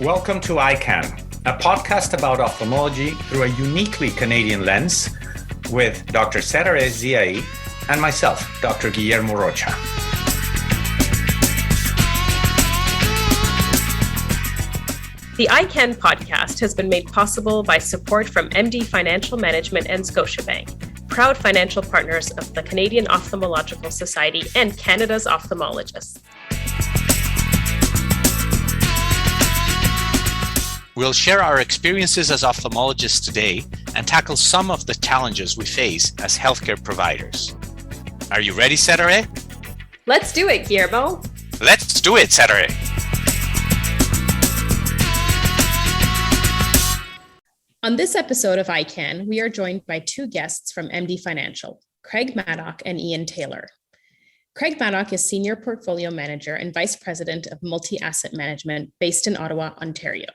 Welcome to EyeCan, a podcast about ophthalmology through a uniquely Canadian lens with Dr. Sarah Ziai and myself, Dr. Guillermo Rocha. The EyeCan podcast has been made possible by support from MD Financial Management and Scotiabank, proud financial partners of the Canadian Ophthalmological Society and Canada's ophthalmologists. We'll share our experiences as ophthalmologists today and tackle some of the challenges we face as healthcare providers. Are you ready, Sarah? Let's do it, Guillermo. Let's do it, Sarah. On this episode of EyeCan, we are joined by two guests from MD Financial, Craig Maddock and Ian Taylor. Craig Maddock is Senior Portfolio Manager and Vice President of Multi-Asset Management based in Ottawa, Ontario.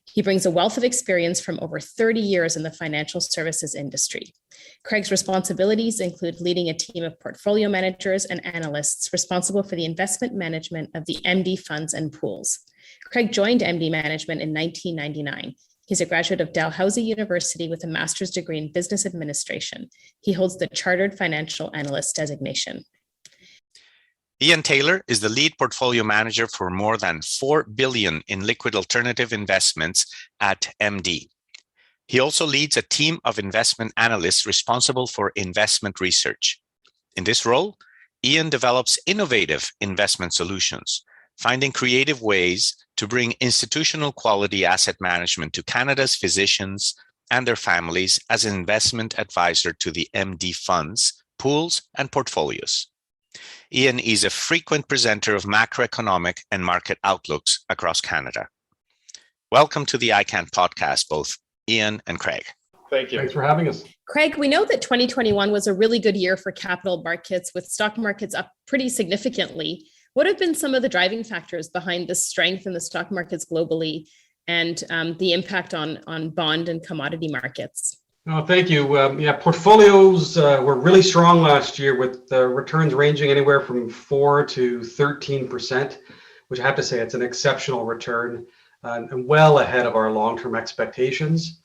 He brings a wealth of experience from over 30 years in the financial services industry. Craig's responsibilities include leading a team of portfolio managers and analysts responsible for the investment management of the MD funds and pools. Craig joined MD Management in 1999. He's a graduate of Dalhousie University with a master's degree in business administration. He holds the Chartered Financial Analyst designation. Ian Taylor is the lead portfolio manager for more than $4 billion in liquid alternative investments at MD. He also leads a team of investment analysts responsible for investment research. In this role, Ian develops innovative investment solutions, finding creative ways to bring institutional quality asset management to Canada's physicians and their families as an investment advisor to the MD funds, pools, and portfolios. Ian is a frequent presenter of macroeconomic and market outlooks across Canada. Welcome to the EyeCan podcast, both Ian and Craig. Thank you. Thanks for having us. Craig, we know that 2021 was a really good year for capital markets, with stock markets up pretty significantly. What have been some of the driving factors behind the strength in the stock markets globally and the impact on bond and commodity markets? Oh, thank you. Portfolios were really strong last year with returns ranging anywhere from 4 to 13%, which I have to say it's an exceptional return and well ahead of our long-term expectations.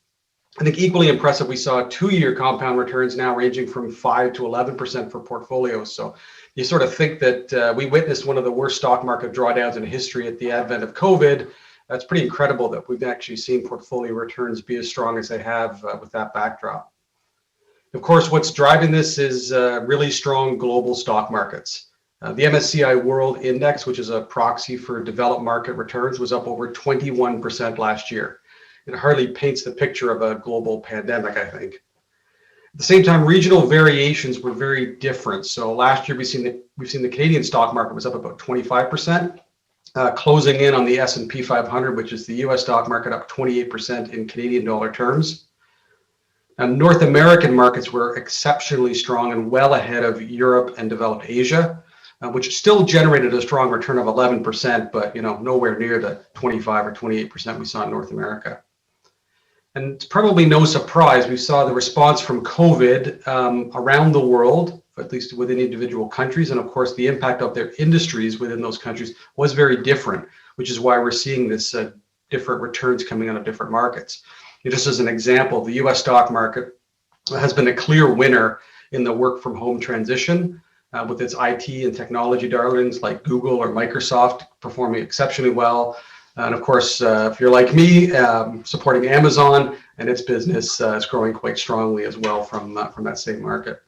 I think equally impressive, we saw 2-year compound returns now ranging from 5 to 11% for portfolios. So you sort of think that we witnessed one of the worst stock market drawdowns in history at the advent of COVID. That's pretty incredible that we've actually seen portfolio returns be as strong as they have with that backdrop. Of course, what's driving this is really strong global stock markets. The MSCI World Index, which is a proxy for developed market returns, was up over 21% last year. It hardly paints the picture of a global pandemic, I think. At the same time, regional variations were very different. So last year, we've seen the Canadian stock market was up about 25%. Closing in on the S&P 500, which is the US stock market, up 28% in Canadian dollar terms. And North American markets were exceptionally strong and well ahead of Europe and developed Asia, which still generated a strong return of 11%, but nowhere near the 25 or 28% we saw in North America. And it's probably no surprise, we saw the response from COVID around the world, at least within individual countries. And of course, the impact of their industries within those countries was very different, which is why we're seeing this different returns coming out of different markets. Just as an example, the US stock market has been a clear winner in the work from home transition with its IT and technology darlings like Google or Microsoft performing exceptionally well. And of course, if you're like me, supporting Amazon and its business is growing quite strongly as well from that same market.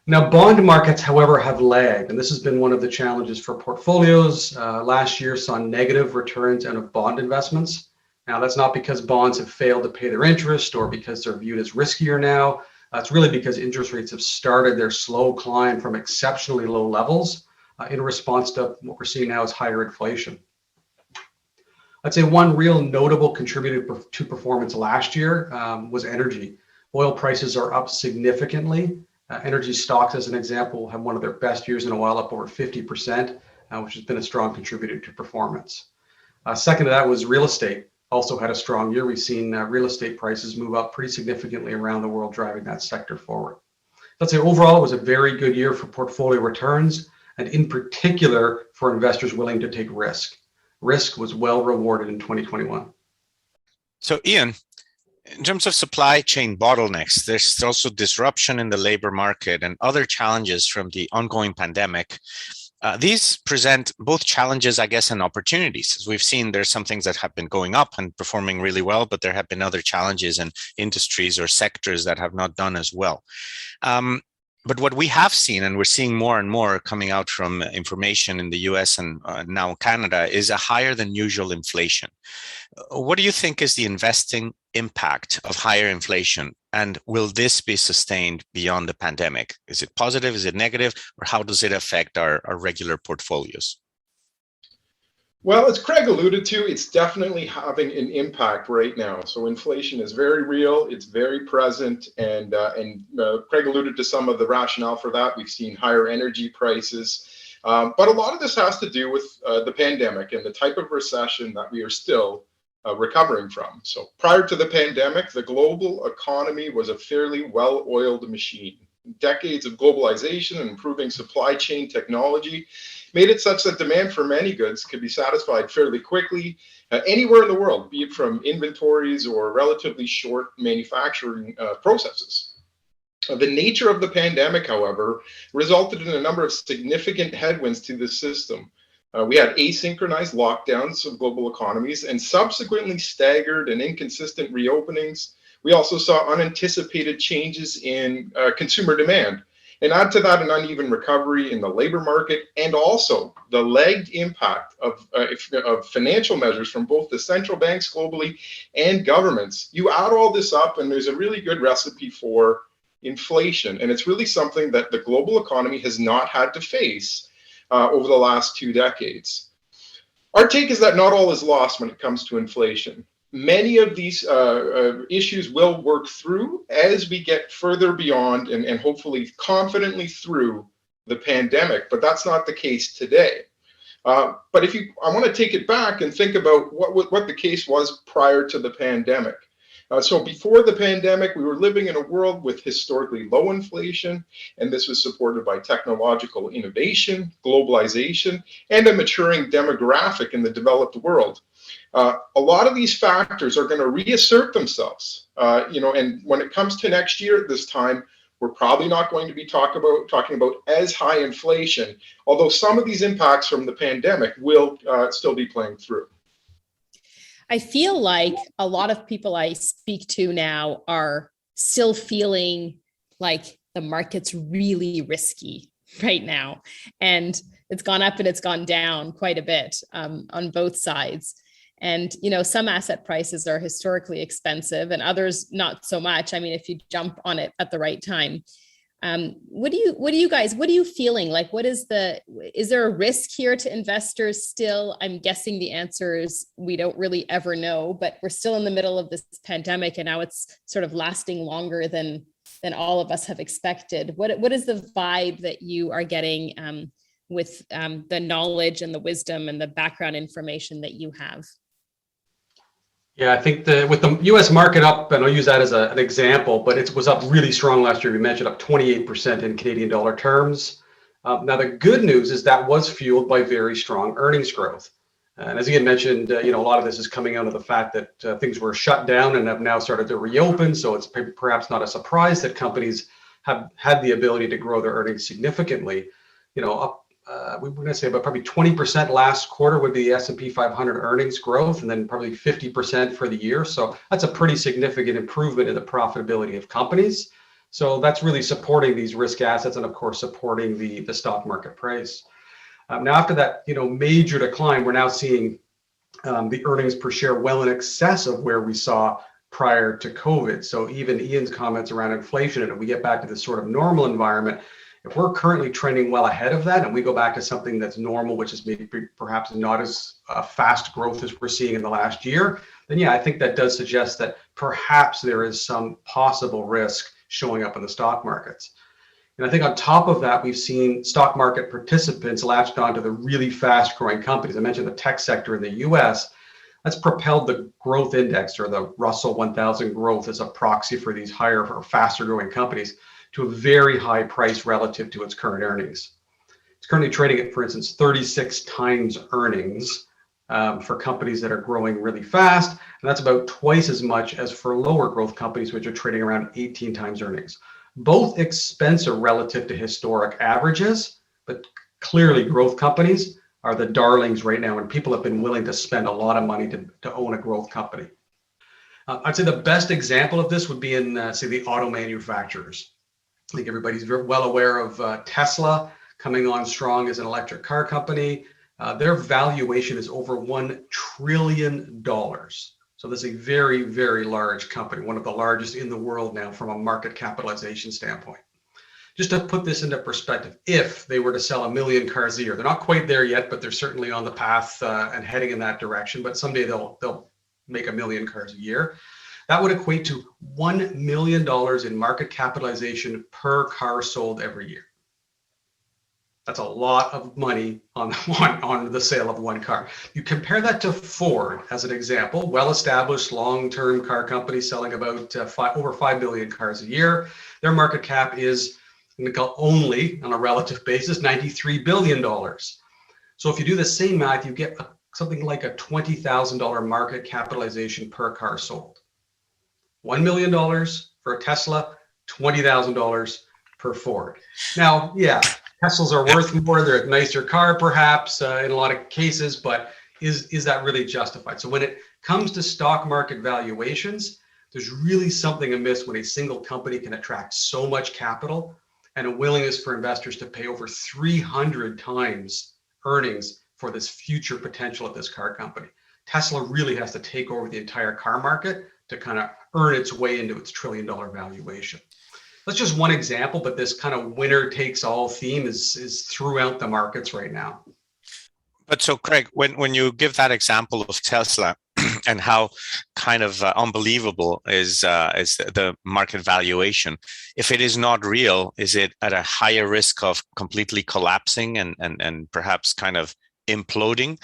Now, bond markets, however, have lagged, and this has been one of the challenges for portfolios. Last year saw negative returns out of bond investments. Now, that's not because bonds have failed to pay their interest or because they're viewed as riskier now. It's really because interest rates have started their slow climb from exceptionally low levels in response to what we're seeing now as higher inflation. I'd say one real notable contributor to performance last year was energy. Oil prices are up significantly. Energy stocks, as an example, have one of their best years in a while, up over 50%, which has been a strong contributor to performance. Second to that was real estate. Also had a strong year. We've seen real estate prices move up pretty significantly around the world, driving that sector forward. Let's say overall, it was a very good year for portfolio returns, and in particular for investors willing to take risk. risk was well rewarded in 2021. So Ian, in terms of supply chain bottlenecks, there's also disruption in the labor market and other challenges from the ongoing pandemic. These present both challenges, I guess, and opportunities. As we've seen, there's some things that have been going up and performing really well, but there have been other challenges in industries or sectors that have not done as well. But what we have seen, and we're seeing more and more coming out from information in the US and now Canada, is a higher than usual inflation. What do you think is the investing impact of higher inflation? And will this be sustained beyond the pandemic? Is it positive? Is it negative? Or how does it affect our regular portfolios? Well, as Craig alluded to, it's definitely having an impact right now. So inflation is very real, it's very present, and Craig alluded to some of the rationale for that. We've seen higher energy prices, but a lot of this has to do with the pandemic and the type of recession that we are still recovering from. So prior to the pandemic, the global economy was a fairly well-oiled machine. Decades of globalization and improving supply chain technology made it such that demand for many goods could be satisfied fairly quickly anywhere in the world, be it from inventories or relatively short manufacturing processes. The nature of the pandemic, however, resulted in a number of significant headwinds to the system. We had asynchronized lockdowns of global economies and subsequently staggered and inconsistent reopenings. We also saw unanticipated changes in consumer demand. And add to that an uneven recovery in the labor market and also the lagged impact of financial measures from both the central banks globally and governments. You add all this up and there's a really good recipe for inflation. And it's really something that the global economy has not had to face over the last 2 decades. Our take is that not all is lost when it comes to inflation. Many of these issues will work through as we get further beyond and hopefully confidently through the pandemic, but that's not the case today. But I want to take it back and think about what the case was prior to the pandemic. So before the pandemic, we were living in a world with historically low inflation, and this was supported by technological innovation, globalization, and a maturing demographic in the developed world. A lot of these factors are going to reassert themselves, and when it comes to next year at this time, we're probably not going to be talking about as high inflation, although some of these impacts from the pandemic will still be playing through. I feel like a lot of people I speak to now are still feeling like the market's really risky right now. And it's gone up and it's gone down quite a bit on both sides. And, some asset prices are historically expensive and others not so much. I mean, if you jump on it at the right time. What are you feeling? Like, is there a risk here to investors still? I'm guessing the answer is we don't really ever know, but we're still in the middle of this pandemic and now it's sort of lasting longer than all of us have expected. What is the vibe that you are getting with the knowledge and the wisdom and the background information that you have? Yeah, I think with the U.S. market up, and I'll use that as an example, but it was up really strong last year. We mentioned up 28% in Canadian dollar terms. Now, the good news is that was fueled by very strong earnings growth. And as Ian mentioned, a lot of this is coming out of the fact that things were shut down and have now started to reopen. So it's perhaps not a surprise that companies have had the ability to grow their earnings significantly. Up we're going to say about probably 20% last quarter would be the S&P 500 earnings growth, and then probably 50% for the year. So that's a pretty significant improvement in the profitability of companies. So that's really supporting these risk assets and, of course, supporting the stock market price. Now, after that, major decline, we're now seeing the earnings per share well in excess of where we saw prior to COVID. So even Ian's comments around inflation, and if we get back to this sort of normal environment, if we're currently trending well ahead of that and we go back to something that's normal, which is maybe perhaps not as fast growth as we're seeing in the last year, then yeah, I think that does suggest that perhaps there is some possible risk showing up in the stock markets. And I think on top of that, we've seen stock market participants latched onto the really fast growing companies. I mentioned the tech sector in the US. That's propelled the growth index, or the Russell 1000 growth, as a proxy for these higher or faster growing companies, to a very high price relative to its current earnings. It's currently trading at, for instance, 36 times earnings. for companies that are growing really fast. And that's about twice as much as for lower growth companies, which are trading around 18 times earnings. Both expense are relative to historic averages, but clearly growth companies are the darlings right now, and people have been willing to spend a lot of money to own a growth company. I'd say the best example of this would be in, say, the auto manufacturers. I think everybody's well aware of Tesla coming on strong as an electric car company. Their valuation is over $1 trillion. So this is a very, very large company, one of the largest in the world now from a market capitalization standpoint. Just to put this into perspective, if they were to sell 1 million cars a year, they're not quite there yet, but they're certainly on the path and heading in that direction. But someday they'll make 1 million cars a year. That would equate to $1 million in market capitalization per car sold every year. That's a lot of money on the sale of one car. You compare that to Ford as an example, well-established long-term car company selling about over 5 million cars a year. Their market cap is only on a relative basis $93 billion. So if you do the same math, you get something like a $20,000 market capitalization per car sold. $1 million for a Tesla, $20,000 per Ford. Now, yeah, Teslas are worth more. They're a nicer car, perhaps, in a lot of cases, but is that really justified? So when it comes to stock market valuations, there's really something amiss when a single company can attract so much capital and a willingness for investors to pay over 300 times earnings for this future potential of this car company. Tesla really has to take over the entire car market to kind of earn its way into its $1 trillion valuation. That's just one example, but this kind of winner takes all theme is throughout the markets right now. But so, Craig, when you give that example of Tesla and how kind of unbelievable is the market valuation, if it is not real, is it at a higher risk of completely collapsing and perhaps kind of imploding,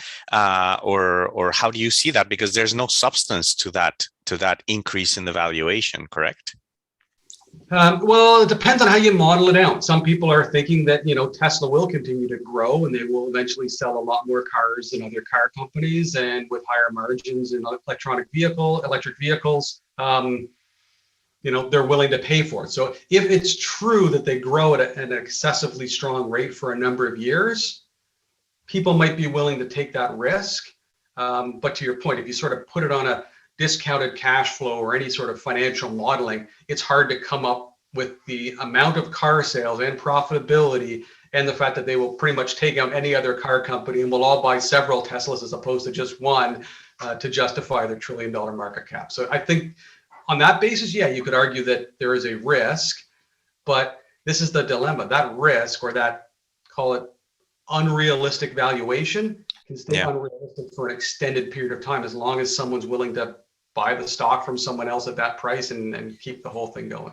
or how do you see that? Because there's no substance to that increase in the valuation, correct? Well, it depends on how you model it out. Some people are thinking that, Tesla will continue to grow and they will eventually sell a lot more cars than other car companies, and with higher margins in electric vehicles, they're willing to pay for it. So if it's true that they grow at an excessively strong rate for a number of years, people might be willing to take that risk. But to your point, if you sort of put it on a discounted cash flow or any sort of financial modeling, it's hard to come up with the amount of car sales and profitability and the fact that they will pretty much take out any other car company and will all buy several Teslas as opposed to just one to justify their $1 trillion market cap. So I think on that basis, yeah, you could argue that there is a risk, but this is the dilemma. That risk, or that, call it unrealistic valuation, can stay unrealistic for an extended period of time as long as someone's willing to buy the stock from someone else at that price and keep the whole thing going.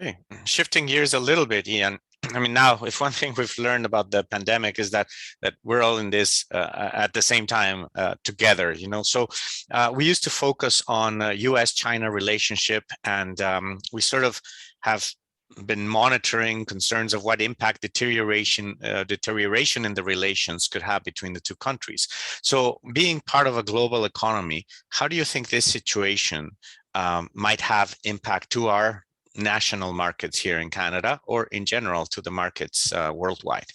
Okay, shifting gears a little bit, Ian. I mean, now, if one thing we've learned about the pandemic is that we're all in this at the same time together, So we used to focus on U.S.-China relationship, and we sort of have been monitoring concerns of what impact deterioration in the relations could have between the two countries. So being part of a global economy, how do you think this situation might have impact to our national markets here in Canada, or in general to the markets worldwide?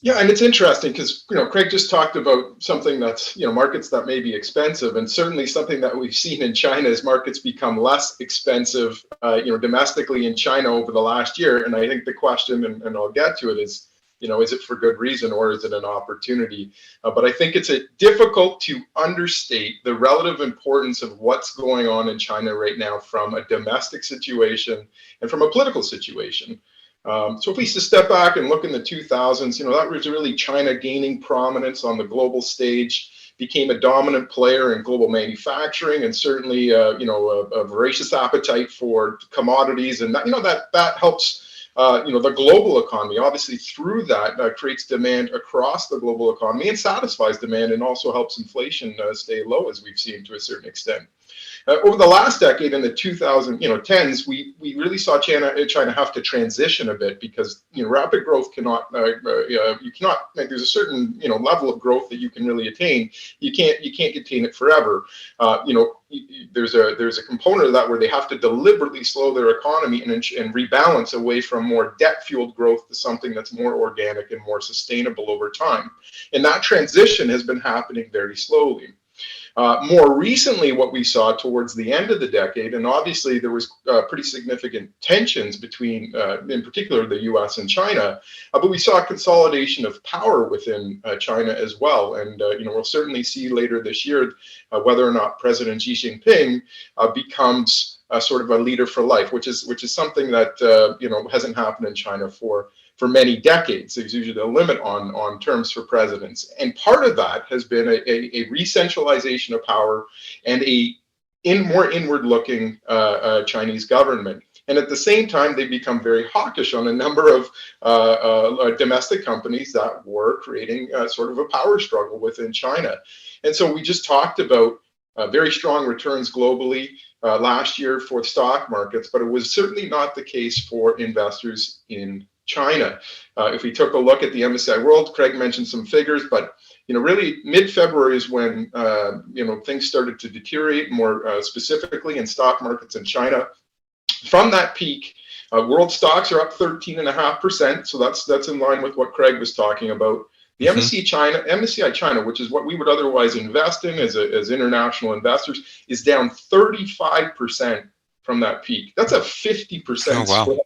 Yeah, and it's interesting because Craig just talked about something that's markets that may be expensive, and certainly something that we've seen in China is markets become less expensive, domestically in China over the last year. And I think the question, and I'll get to it, is it for good reason or is it an opportunity? But I think it's difficult to understate the relative importance of what's going on in China right now from a domestic situation and from a political situation. So if we step back and look in the 2000s, that was really China gaining prominence on the global stage, became a dominant player in global manufacturing, and certainly, a voracious appetite for commodities, and that helps. The global economy, obviously through that, creates demand across the global economy and satisfies demand, and also helps inflation stay low, as we've seen to a certain extent. Over the last decade, in the 2010s, we really saw China have to transition a bit because rapid growth cannot you cannot, there's a certain level of growth that you can really attain. You can't attain it forever. There's a component of that where they have to deliberately slow their economy and rebalance away from more debt-fueled growth to something that's more organic and more sustainable over time. And that transition has been happening very slowly. More recently, what we saw towards the end of the decade, and obviously there was pretty significant tensions between, in particular, the U.S. and China, but we saw a consolidation of power within China as well. And we'll certainly see later this year whether or not President Xi Jinping becomes sort of a leader for life, which is something that hasn't happened in China for many decades. There's usually a limit on terms for presidents. And part of that has been a re-centralization of power and more inward-looking Chinese government. And at the same time, they become very hawkish on a number of domestic companies that were creating sort of a power struggle within China. And so we just talked about very strong returns globally last year for stock markets, but it was certainly not the case for investors in China. If we took a look at the MSCI World, Craig mentioned some figures, but really mid-February is when things started to deteriorate more specifically in stock markets in China. From that peak, world stocks are up 13.5%, so that's in line with what Craig was talking about. The MSCI China, which is what we would otherwise invest in as international investors, is down 35% from that peak. That's a 50% spread.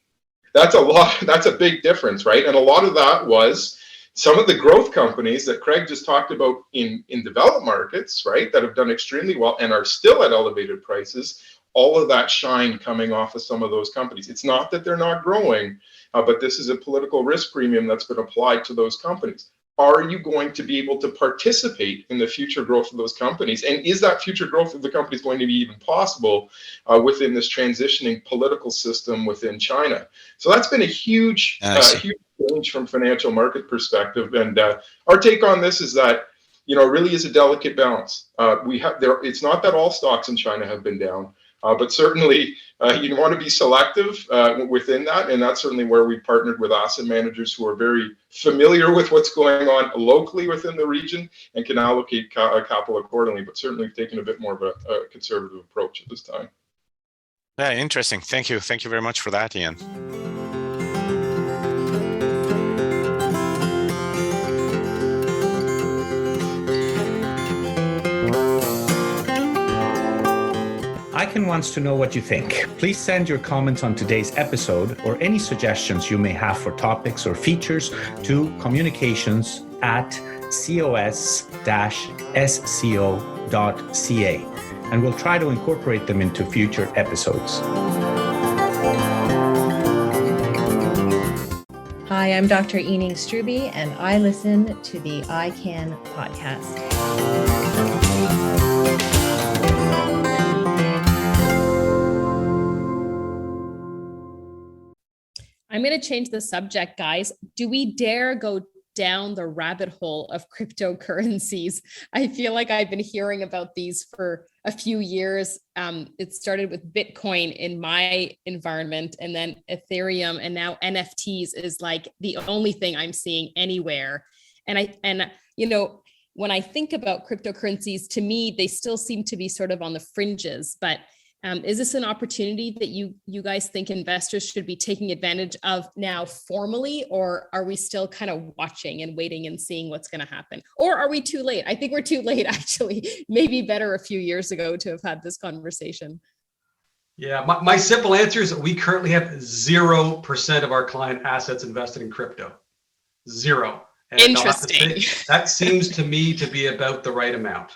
That's a lot. That's a big difference, right? And a lot of that was some of the growth companies that Craig just talked about in developed markets, right, that have done extremely well and are still at elevated prices. All of that shine coming off of some of those companies. It's not that they're not growing, but this is a political risk premium that's been applied to those companies. Are you going to be able to participate in the future growth of those companies? And is that future growth of the companies going to be even possible within this transitioning political system within China? So that's been a huge change from financial market perspective. And our take on this is that, it really is a delicate balance. It's not that all stocks in China have been down. But certainly, you want to be selective within that, and that's certainly where we partnered with asset managers who are very familiar with what's going on locally within the region and can allocate capital accordingly. But certainly, we've taken a bit more of a conservative approach at this time. Yeah, interesting. Thank you. Thank you very much for that, Ian. EyeCan wants to know what you think. Please send your comments on today's episode or any suggestions you may have for topics or features to communications@cos-sco.ca, and we'll try to incorporate them into future episodes. Hi, I'm Dr. Ening Struby, and I listen to the EyeCan podcast. I'm going to change the subject, guys. Do we dare go down the rabbit hole of cryptocurrencies? I feel like I've been hearing about these for a few years. It started with Bitcoin in my environment, and then Ethereum, and now NFTs is like the only thing I'm seeing anywhere. And when I think about cryptocurrencies, to me, they still seem to be sort of on the fringes, but is this an opportunity that you guys think investors should be taking advantage of now formally, or are we still kind of watching and waiting and seeing what's going to happen? Or are we too late? I think we're too late, actually. Maybe better a few years ago to have had this conversation. Yeah, my simple answer is that we currently have 0% of our client assets invested in crypto. 0. And interesting. That seems to me to be about the right amount.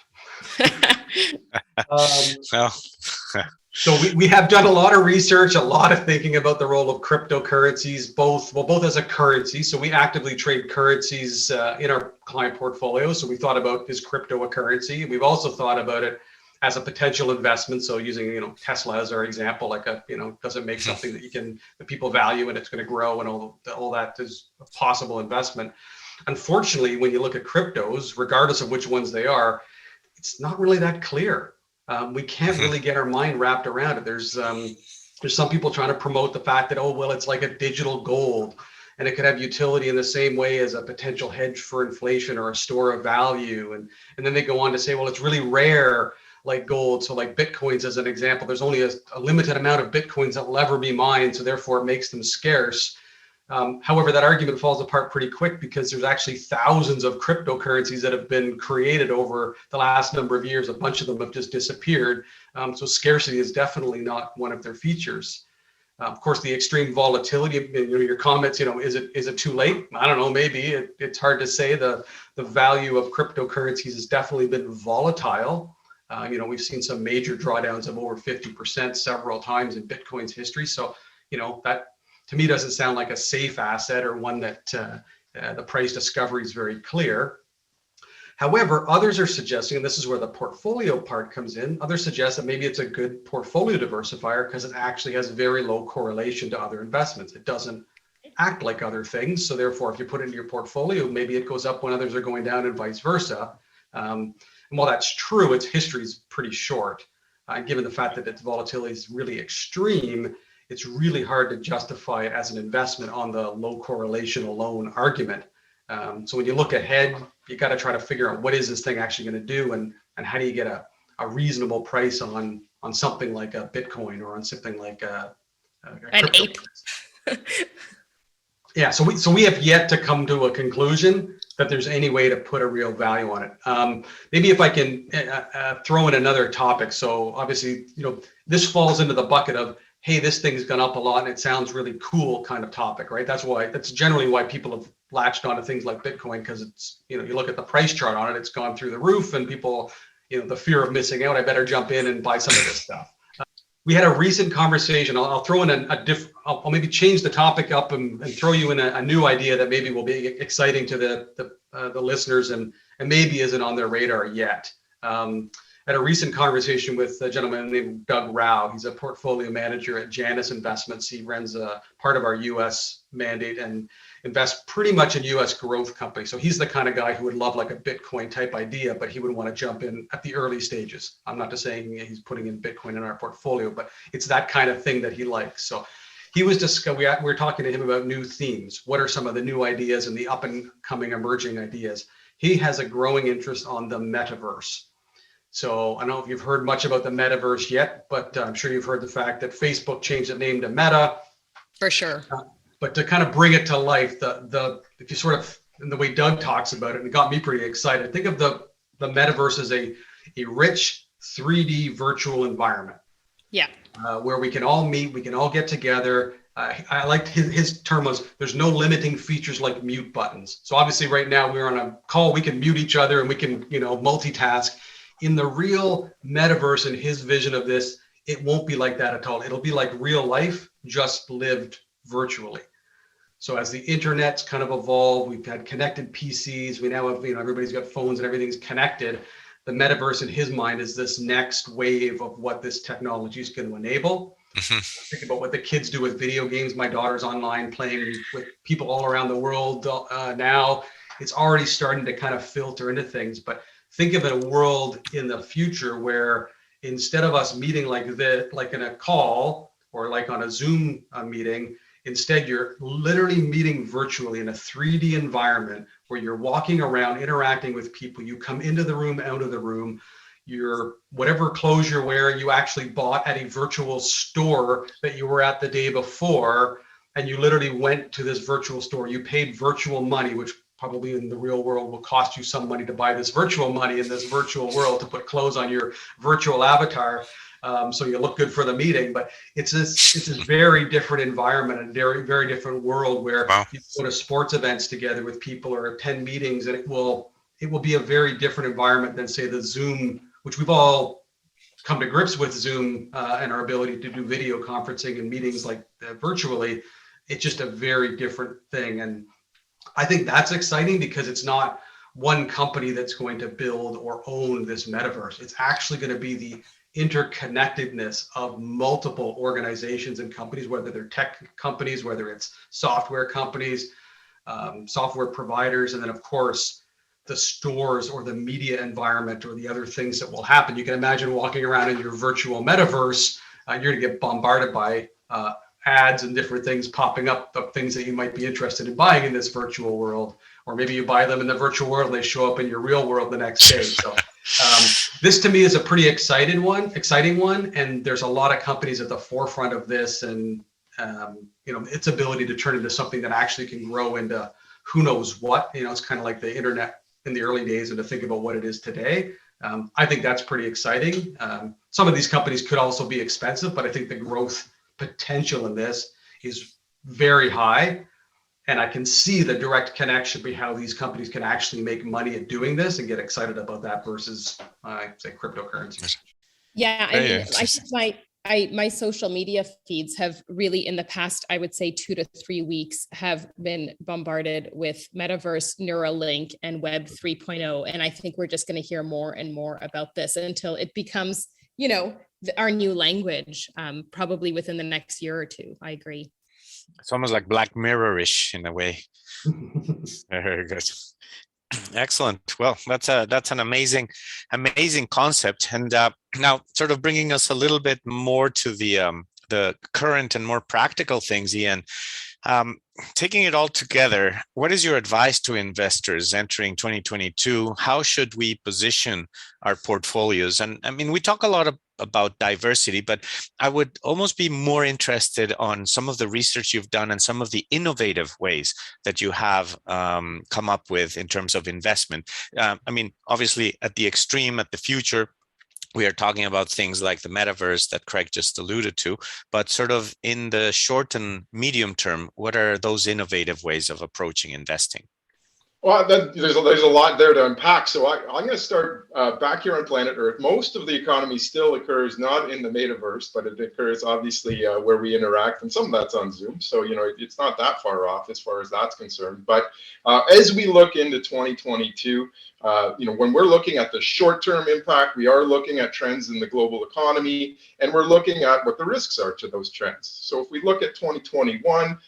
So we have done a lot of research, a lot of thinking about the role of cryptocurrencies, both as a currency. So we actively trade currencies in our client portfolio. So we thought about, is crypto a currency? We've also thought about it as a potential investment. So using, Tesla as our example, like does it make something that people value and it's going to grow, and all that is a possible investment. Unfortunately, when you look at cryptos, regardless of which ones they are, it's not really that clear. We can't really get our mind wrapped around it. There's some people trying to promote the fact that, oh, well, it's like a digital gold and it could have utility in the same way as a potential hedge for inflation or a store of value. And then they go on to say, well, it's really rare like gold. So like Bitcoins as an example, there's only a limited amount of Bitcoins that will ever be mined. So therefore it makes them scarce. However, that argument falls apart pretty quick because there's actually thousands of cryptocurrencies that have been created over the last number of years. A bunch of them have just disappeared. So scarcity is definitely not one of their features. Of course, the extreme volatility, your comments, is it too late? I don't know, maybe. It's hard to say. The value of cryptocurrencies has definitely been volatile. We've seen some major drawdowns of over 50% several times in Bitcoin's history. So, that to me doesn't sound like a safe asset or one that the price discovery is very clear. However, others are suggesting, and this is where the portfolio part comes in, others suggest that maybe it's a good portfolio diversifier because it actually has very low correlation to other investments. It doesn't act like other things. So therefore, if you put it into your portfolio, maybe it goes up when others are going down and vice versa. And while that's true, its history is pretty short. Given the fact that its volatility is really extreme, it's really hard to justify it as an investment on the low correlation alone argument. So when you look ahead, you got to try to figure out what is this thing actually going to do, and how do you get a reasonable price on something like a Bitcoin or on something like an ape. Yeah, so we have yet to come to a conclusion that there's any way to put a real value on it. Maybe if I can throw in another topic. So obviously, this falls into the bucket of, hey, this thing's gone up a lot and it sounds really cool kind of topic, right? That's generally why people have latched onto things like Bitcoin, because it's, you look at the price chart on it, it's gone through the roof, and people, the fear of missing out, I better jump in and buy some of this stuff. We had a recent conversation. I'll throw in I'll maybe change the topic up and throw you in a new idea that maybe will be exciting to the listeners and maybe isn't on their radar yet. Had a recent conversation with a gentleman named Doug Rao. He's a portfolio manager at Janus Investments. He runs a part of our U.S. mandate and invests pretty much in U.S. growth companies. So he's the kind of guy who would love like a Bitcoin type idea, but he would want to jump in at the early stages. I'm not just saying he's putting in Bitcoin in our portfolio, but it's that kind of thing that he likes. So he was we're talking to him about new themes. What are some of the new ideas and the up and coming emerging ideas? He has a growing interest on the metaverse. So I don't know if you've heard much about the metaverse yet, but I'm sure you've heard the fact that Facebook changed its name to Meta. For sure. But to kind of bring it to life, if you sort of, in the way Doug talks about it, and it got me pretty excited, think of the metaverse as a rich 3D virtual environment. Yeah. Where we can all meet, we can all get together. I liked his term was, there's no limiting features like mute buttons. So obviously right now we're on a call, we can mute each other and we can, multitask. In the real metaverse and his vision of this, it won't be like that at all. It'll be like real life, just lived virtually. So as the internet's kind of evolved, we've had connected PCs. We now have, everybody's got phones and everything's connected. The metaverse in his mind is this next wave of what this technology is going to enable. Mm-hmm. Think about what the kids do with video games. My daughter's online playing with people all around the world now. It's already starting to kind of filter into things, but think of a world in the future where instead of us meeting like in a call or like on a Zoom meeting, instead you're literally meeting virtually in a 3D environment where you're walking around, interacting with people. You come into the room, out of the room. Whatever clothes you're wearing, you actually bought at a virtual store that you were at the day before, and you literally went to this virtual store. You paid virtual money, which probably in the real world will cost you some money to buy this virtual money in this virtual world to put clothes on your virtual avatar, so you look good for the meeting. But it's this very different environment and very, very different world where you go to sports events together with people or attend meetings, and it will be a very different environment than, say, the Zoom, which we've all come to grips with Zoom and our ability to do video conferencing and meetings like virtually. It's just a very different thing. And I think that's exciting because it's not one company that's going to build or own this metaverse. It's actually going to be the interconnectedness of multiple organizations and companies, whether they're tech companies, whether it's software companies, software providers, and then of course the stores or the media environment or the other things that will happen. You can imagine walking around in your virtual metaverse, you're going to get bombarded by ads and different things popping up of things that you might be interested in buying in this virtual world, or maybe you buy them in the virtual world and they show up in your real world the next day. So this to me is a pretty exciting one, and there's a lot of companies at the forefront of this, and its ability to turn into something that actually can grow into who knows what. It's kind of like the internet in the early days, and to think about what it is today. I think that's pretty exciting. Some of these companies could also be expensive, but I think the growth potential in this is very high. And I can see the direct connection between how these companies can actually make money at doing this and get excited about that versus, say, cryptocurrencies. Yeah, I mean, I think my social media feeds have really, in the past, I would say 2 to 3 weeks, have been bombarded with metaverse, Neuralink, and Web 3.0. And I think we're just going to hear more and more about this until it becomes, our new language, probably within the next year or two. I agree. It's almost like Black Mirror-ish in a way. Very good. Excellent. Well, that's an amazing concept. And now, sort of bringing us a little bit more to the current and more practical things, Ian. Taking it all together, what is your advice to investors entering 2022? How should we position our portfolios? And I mean, we talk a lot about diversity, but I would almost be more interested on some of the research you've done and some of the innovative ways that you have come up with in terms of investment. I mean, obviously at the extreme, at the future, we are talking about things like the metaverse that Craig just alluded to, but sort of in the short and medium term, what are those innovative ways of approaching investing? Well, there's a lot there to unpack. So I'm going to start back here on planet Earth. Most of the economy still occurs not in the metaverse, but it occurs obviously where we interact, and some of that's on Zoom. So, it's not that far off as far as that's concerned. But as we look into 2022, when we're looking at the short-term impact, we are looking at trends in the global economy, and we're looking at what the risks are to those trends. So if we look at 2021,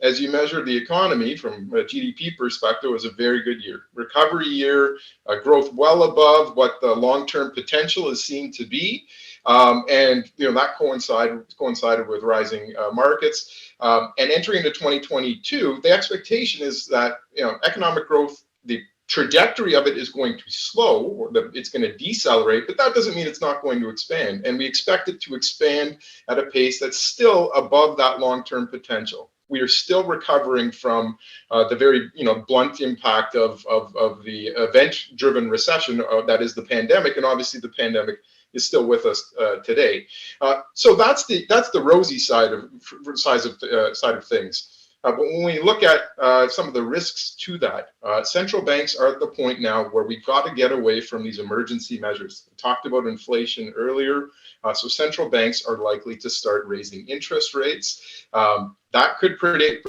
as you measure the economy from a GDP perspective, was a very good year. Recovery year, growth well above what the long-term potential is seen to be. And that coincided with rising markets. And entering into 2022, the expectation is that economic growth, the trajectory of it is going to slow, or it's going to decelerate, but that doesn't mean it's not going to expand. And we expect it to expand at a pace that's still above that long-term potential. We are still recovering from the very blunt impact of the event-driven recession that is the pandemic, and obviously the pandemic is still with us today. So that's the rosy side of things. But when we look at some of the risks to that, central banks are at the point now where we've got to get away from these emergency measures. We talked about inflation earlier. So central banks are likely to start raising interest rates. That could create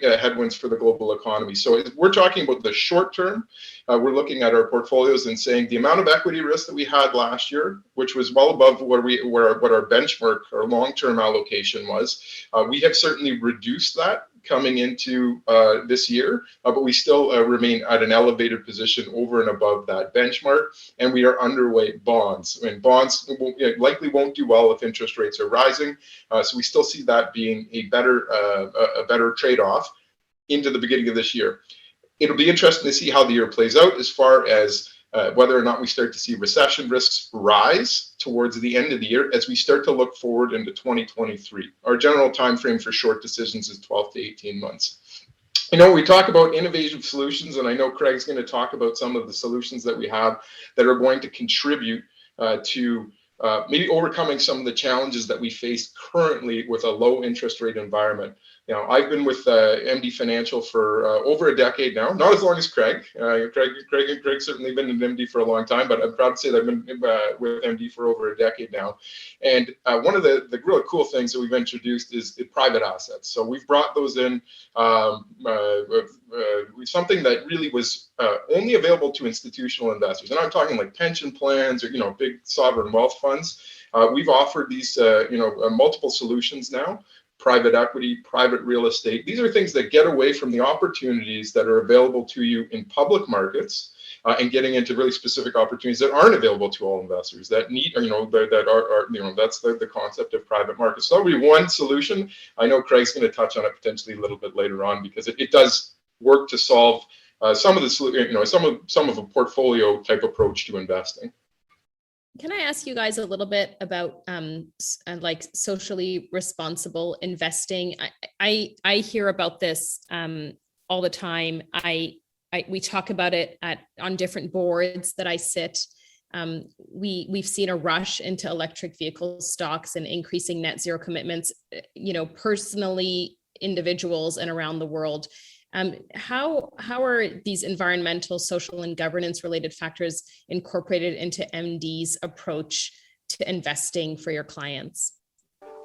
headwinds for the global economy. So we're talking about the short term. We're looking at our portfolios and saying the amount of equity risk that we had last year, which was well above what our benchmark, our long-term allocation was, we have certainly reduced that coming into this year, but we still remain at an elevated position over and above that benchmark, and we are underweight bonds. And bonds likely won't do well if interest rates are rising, so we still see that being a better trade-off into the beginning of this year. It'll be interesting to see how the year plays out as far as whether or not we start to see recession risks rise towards the end of the year as we start to look forward into 2023. Our general time frame for short decisions is 12 to 18 months. We talk about innovative solutions, and I know Craig's going to talk about some of the solutions that we have that are going to contribute to maybe overcoming some of the challenges that we face currently with a low interest rate environment. I've been with MD Financial for over a decade now, not as long as Craig. Craig's certainly been in MD for a long time, but I'm proud to say that I've been with MD for over a decade now. And one of the really cool things that we've introduced is private assets. So we've brought those in, something that really was only available to institutional investors. And I'm talking like pension plans or, big sovereign wealth funds. We've offered these, multiple solutions now private equity, private real estate. These are things that get away from the opportunities that are available to you in public markets, and getting into really specific opportunities that aren't available to all investors that need, that's the concept of private markets. So that would be one solution. I know Craig's going to touch on it potentially a little bit later on, because it does work to solve some of a portfolio type approach to investing. Can I ask you guys a little bit about like socially responsible investing? I hear about this all the time. We talk about it on different boards that I sit. We've seen a rush into electric vehicle stocks and increasing net zero commitments, personally, individuals and around the world. How are these environmental, social, and governance related factors incorporated into MD's approach to investing for your clients?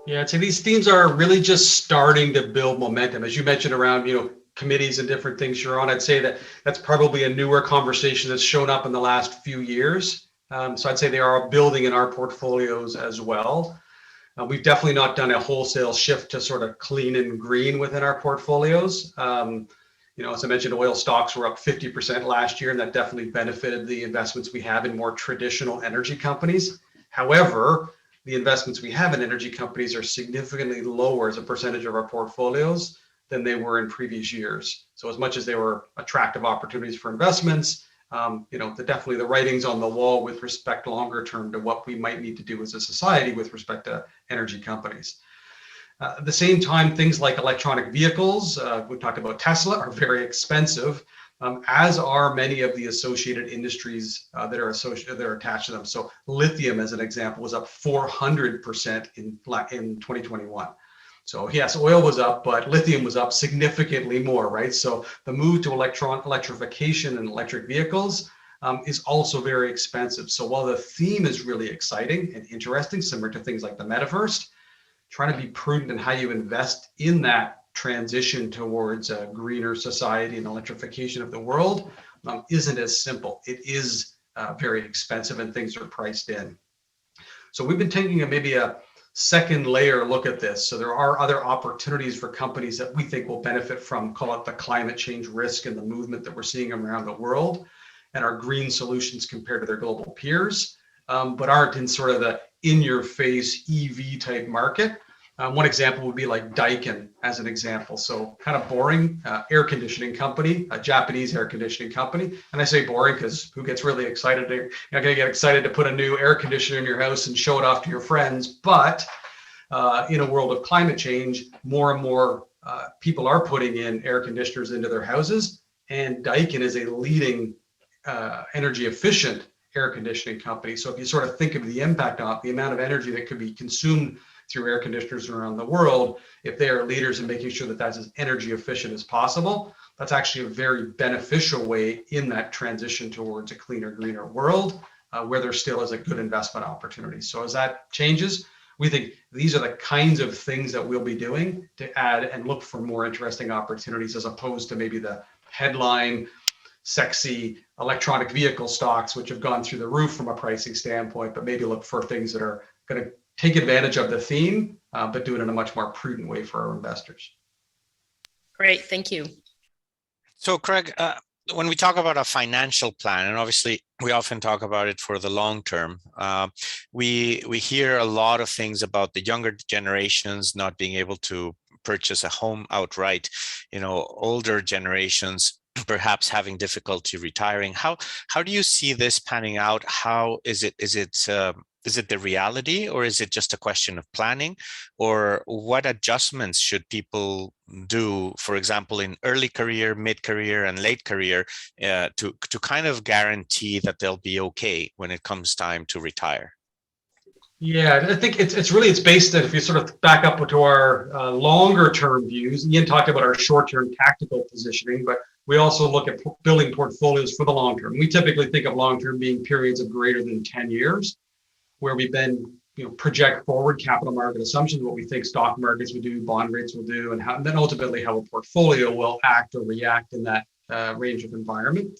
Yeah, I'd say these themes are really just starting to build momentum. As you mentioned around, committees and different things you're on, I'd say that's probably a newer conversation that's shown up in the last few years. So I'd say they are building in our portfolios as well. We've definitely not done a wholesale shift to sort of clean and green within our portfolios. As I mentioned, oil stocks were up 50% last year, and that definitely benefited the investments we have in more traditional energy companies. However, the investments we have in energy companies are significantly lower as a percentage of our portfolios than they were in previous years. So as much as they were attractive opportunities for investments, definitely the writing's on the wall with respect longer term to what we might need to do as a society with respect to energy companies. At the same time, things like electronic vehicles, we talked about Tesla, are very expensive, as are many of the associated industries that are attached to them. So lithium, as an example, was up 400% in 2021. So yes, oil was up, but lithium was up significantly more, right? So the move to electrification and electric vehicles is also very expensive. So while the theme is really exciting and interesting, similar to things like the metaverse, trying to be prudent in how you invest in that transition towards a greener society and electrification of the world isn't as simple. It is very expensive, and things are priced in. So we've been taking maybe a second layer look at this. So there are other opportunities for companies that we think will benefit from, call it the climate change risk and the movement that we're seeing around the world, and our green solutions compared to their global peers, but aren't in sort of the in-your-face EV type market. One example would be like Daikin as an example. So kind of boring, air conditioning company, a Japanese air conditioning company. And I say boring because who gets really excited? You're not going to get excited to put a new air conditioner in your house and show it off to your friends. But in a world of climate change, more and more people are putting in air conditioners into their houses. And Daikin is a leading energy efficient air conditioning company. So if you sort of think of the impact on the amount of energy that could be consumed through air conditioners around the world, if they are leaders in making sure that that's as energy efficient as possible, that's actually a very beneficial way in that transition towards a cleaner, greener world, where there still is a good investment opportunity. So as that changes, we think these are the kinds of things that we'll be doing to add and look for more interesting opportunities, as opposed to maybe the headline sexy electronic vehicle stocks, which have gone through the roof from a pricing standpoint, but maybe look for things that are going to take advantage of the theme, but do it in a much more prudent way for our investors. Great, thank you. So Craig, when we talk about a financial plan, and obviously we often talk about it for the long term, we hear a lot of things about the younger generations not being able to purchase a home outright, older generations perhaps having difficulty retiring. How do you see this panning out? How is it the reality, or is it just a question of planning? Or what adjustments should people do, for example, in early career, mid-career, and late career to kind of guarantee that they'll be okay when it comes time to retire? Yeah, I think it's based that if you sort of back up to our longer term views. Ian talked about our short-term tactical positioning, but we also look at building portfolios for the long term. We typically think of long term being periods of greater than 10 years, where we then project forward capital market assumptions, what we think stock markets will do, bond rates will do, and then ultimately how a portfolio will act or react in that range of environment.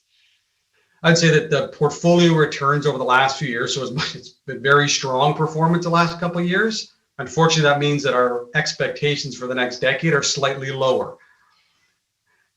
I'd say that the portfolio returns over the last few years, so it's been very strong performance the last couple of years. Unfortunately, that means that our expectations for the next decade are slightly lower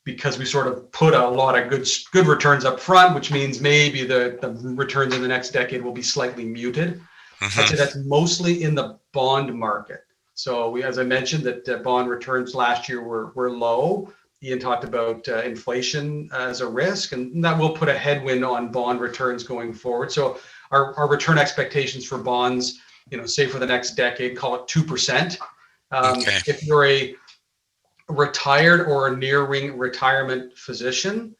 because we sort of put a lot of good returns up front, which means maybe the returns in the next decade will be slightly muted. I'd say that's mostly in the bond market. So as I mentioned, that bond returns last year were low. Ian talked about inflation as a risk, and that will put a headwind on bond returns going forward. So our return expectations for bonds, say for the next decade, call it 2%. If you're a retired or a nearing retirement physician,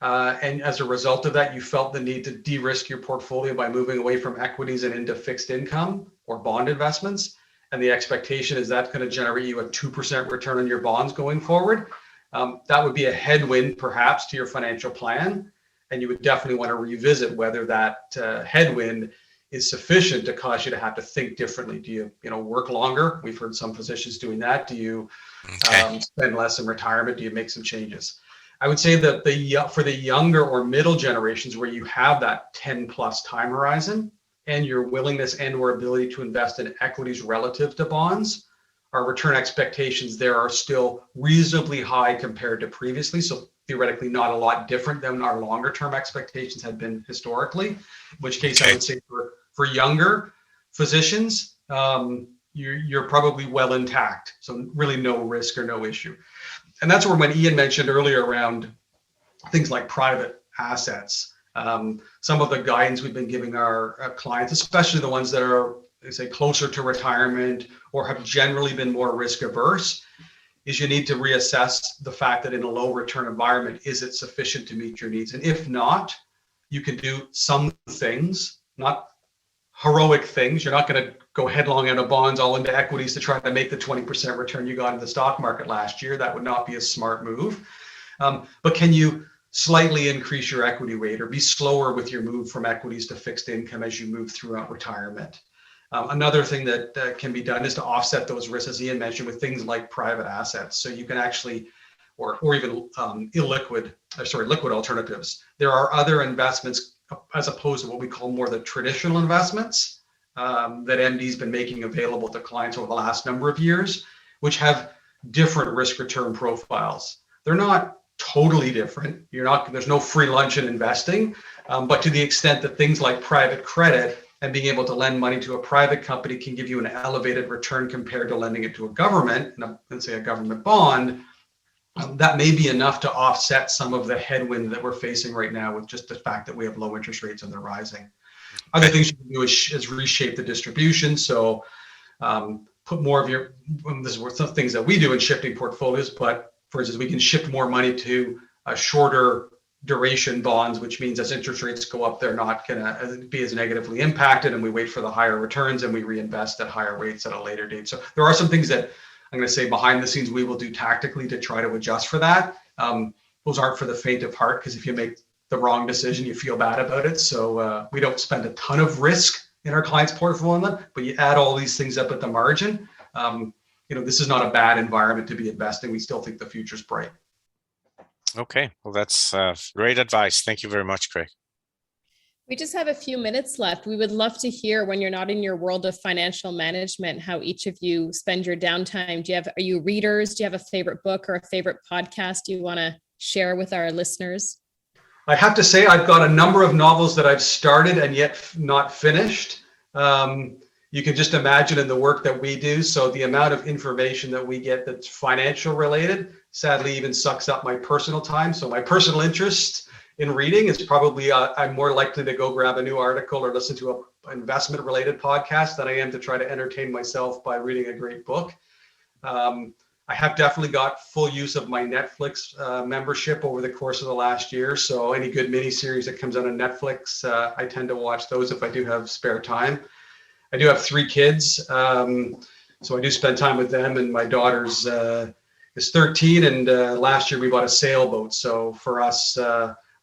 and as a result of that, you felt the need to de-risk your portfolio by moving away from equities and into fixed income or bond investments, and the expectation is that's going to generate you a 2% return on your bonds going forward, that would be a headwind perhaps to your financial plan, and you would definitely want to revisit whether that headwind is sufficient to cause you to have to think differently. Do you work longer? We've heard some physicians doing that. Do you spend less in retirement? Do you make some changes? I would say that for the younger or middle generations where you have that 10 plus time horizon and your willingness and or ability to invest in equities relative to bonds, our return expectations there are still reasonably high compared to previously. So theoretically not a lot different than our longer term expectations had been historically, in which case I would say for younger physicians, you're probably well intact. So really no risk or no issue. And that's where when Ian mentioned earlier around things like private assets, some of the guidance we've been giving our clients, especially the ones that are, say, closer to retirement or have generally been more risk averse, is you need to reassess the fact that in a low return environment, is it sufficient to meet your needs? And if not, you can do some things, not heroic things. You're not going to go headlong out of bonds all into equities to try to make the 20% return you got in the stock market last year. That would not be a smart move. But can you slightly increase your equity rate or be slower with your move from equities to fixed income as you move throughout retirement? Another thing that can be done is to offset those risks, as Ian mentioned, with things like private assets. So you can actually, or even liquid alternatives. There are other investments as opposed to what we call more the traditional investments that MD's been making available to clients over the last number of years, which have different risk return profiles. They're not totally different. There's no free lunch in investing, but to the extent that things like private credit and being able to lend money to a private company can give you an elevated return compared to lending it to a government, let's say a government bond, that may be enough to offset some of the headwind that we're facing right now with just the fact that we have low interest rates and they're rising. Other things you can do is reshape the distribution. So put more of this is some things that we do in shifting portfolios, but for instance, we can shift more money to shorter duration bonds, which means as interest rates go up, they're not going to be as negatively impacted, and we wait for the higher returns and we reinvest at higher rates at a later date. So there are some things that I'm going to say behind the scenes we will do tactically to try to adjust for that. Those aren't for the faint of heart, because if you make the wrong decision, you feel bad about it. So we don't spend a ton of risk in our clients' portfolio, but you add all these things up at the margin. This is not a bad environment to be investing. We still think the future's bright. Okay, well, that's great advice. Thank you very much, Craig. We just have a few minutes left. We would love to hear, when you're not in your world of financial management, how each of you spend your downtime. Are you readers? Do you have a favorite book or a favorite podcast you want to share with our listeners? I have to say, I've got a number of novels that I've started and yet not finished. You can just imagine in the work that we do. So the amount of information that we get that's financial related, sadly, even sucks up my personal time. So my personal interest in reading is probably I'm more likely to go grab a new article or listen to an investment related podcast than I am to try to entertain myself by reading a great book. I have definitely got full use of my Netflix membership over the course of the last year. So any good miniseries that comes out on Netflix, I tend to watch those if I do have spare time. I do have 3 kids, so I do spend time with them. And my daughter's is 13, and last year we bought a sailboat. So for us,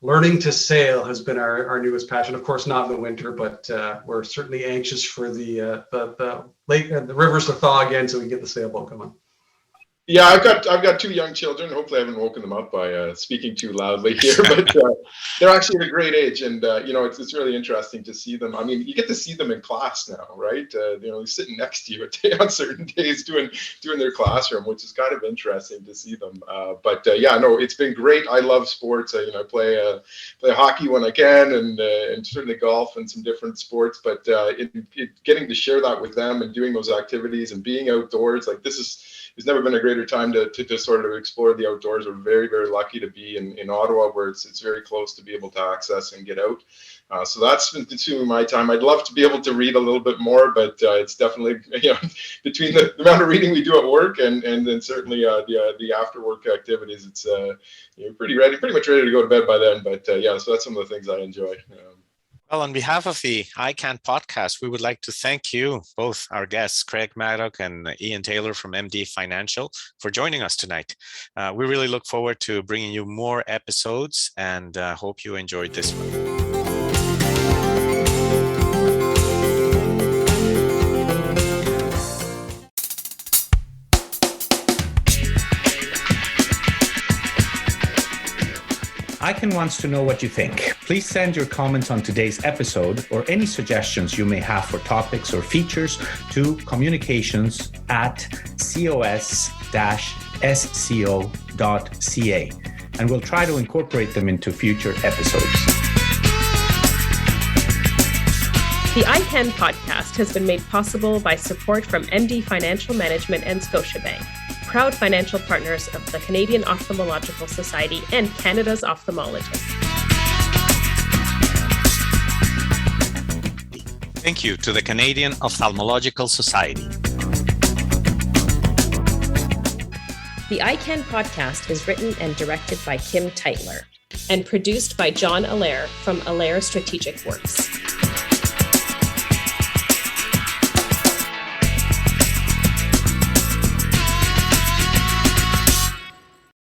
learning to sail has been our newest passion. Of course, not in the winter, but we're certainly anxious for the lake and the rivers to thaw again so we can get the sailboat going. Yeah, I've got two young children. Hopefully, I haven't woken them up by speaking too loudly here, but they're actually at a great age, and it's really interesting to see them. I mean, you get to see them in class now, right? Sitting next to you on certain days doing their classroom, which is kind of interesting to see them. It's been great. I love sports. I play hockey when I can, and certainly golf and some different sports. But getting to share that with them and doing those activities and being outdoors, like this is. There's never been a greater time to sort of explore the outdoors. We're very, very lucky to be in Ottawa, where it's very close to be able to access and get out. So that's been consuming my time. I'd love to be able to read a little bit more, but it's definitely between the amount of reading we do at work and then certainly the after work activities. It's pretty much ready to go to bed by then. But so that's some of the things I enjoy. Well, on behalf of the EyeCan podcast, we would like to thank you, both our guests, Craig Maddock and Ian Taylor from MD Financial, for joining us tonight. We really look forward to bringing you more episodes and hope you enjoyed this one. EyeCan wants to know what you think. Please send your comments on today's episode or any suggestions you may have for topics or features to communications@cos-sco.ca, and we'll try to incorporate them into future episodes. The EyeCan podcast has been made possible by support from MD Financial Management and Scotia Bank, proud financial partners of the Canadian Ophthalmological Society and Canada's Ophthalmologists. Thank you to the Canadian Ophthalmological Society. The EyeCan podcast is written and directed by Kim Teitler and produced by John Allaire from Allaire Strategic Works.